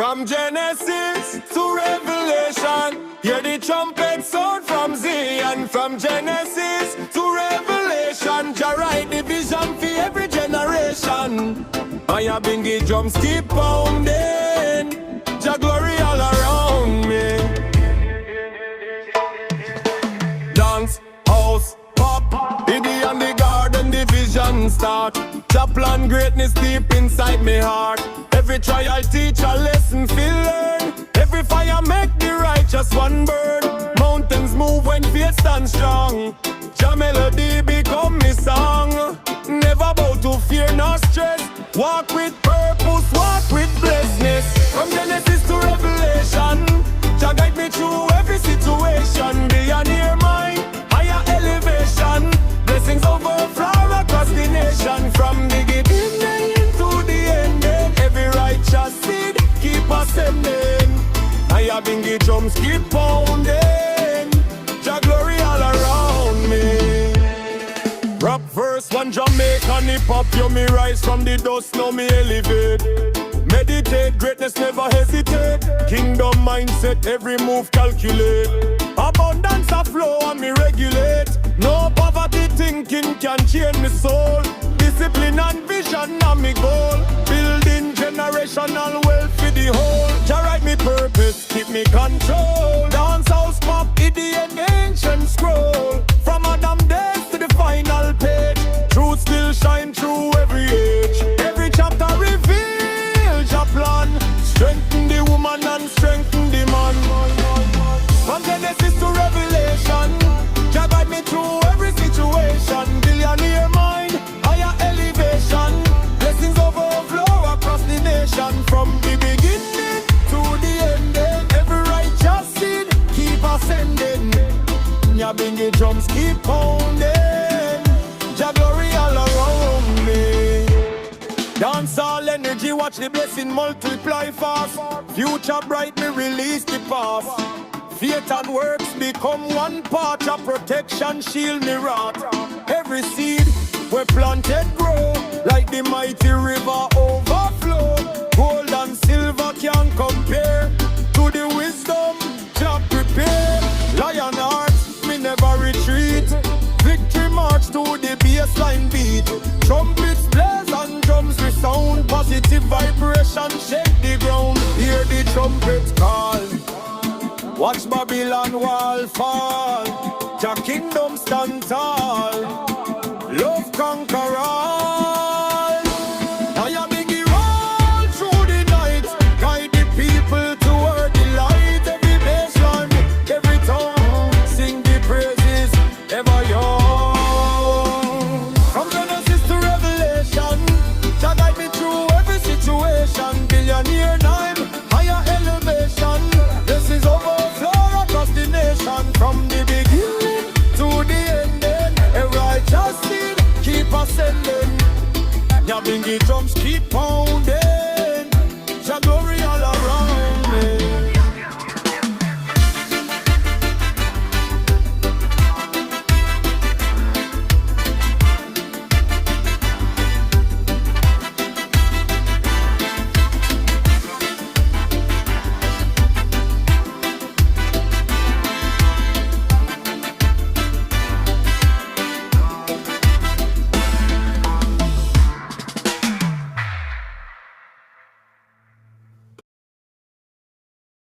From Genesis to Revelation, hear the trumpet sound from Zion. From Genesis to Revelation, Jah write the vision for every generation. I have been the drums keep pounding, Jah glory all around me. Dance, house, pop, Diddy and the garden, the vision start. Jah plan greatness deep inside me heart. Every trial teach a lesson feel learn. Every fire make the righteous one burn. Mountains move when faith stands strong. Jah melody become me song. Never bow to fear nor stress. Walk with purpose, walk with blessedness. From Genesis to Revelation, Jah guide me through every situation. Be a near mine, higher elevation. Blessings overflow across the nation. From the beginning to the ending, every righteous seed keep ascending. I have been the drums keep pounding, Jah glory all around me. Rap verse, one Jamaican hip hop, you me rise from the dust, now me elevate. Meditate, greatness never hesitate. Kingdom mindset, every move calculate. Abundance of flow and me regulate. No poverty thinking can change me soul. Discipline and vision are me goal. Building generational wealth for the whole. Jah write me purpose, keep me control. Dance house pop, idiot ancient scroll. From Adam days to the final page, truth still shine through every age. Every chapter reveal Jah plan. Strengthen the woman and strengthen the man. From Genesis to Revelation, Jah guide me through every situation. Billionaire mind, higher elevation. Blessings overflow across the nation. From the beginning to the ending, every righteous seed keep ascending. Ya bring the drums keep pounding, Jah glory all around me. Dance all energy, watch the blessing multiply fast. Future bright, me release the past. Faith and works become one part of protection, shield me wrath. Every seed we planted grow, like the mighty river overflow. Gold and silver can't compare to the wisdom Jah prepare. Lion heart, me never retreat. Victory march to the bassline beat. Trumpets blaze and drums resound. Positive vibration shake the ground. Hear the trumpets call. Watch Babylon wall fall. Jah kingdom stand tall. Love conquer all. I am big roll through the night. Guide the people toward the light. Every bassline, every tongue, sing the praises ever young. From Genesis to Revelation, Jah guide me through every situation. Billionaire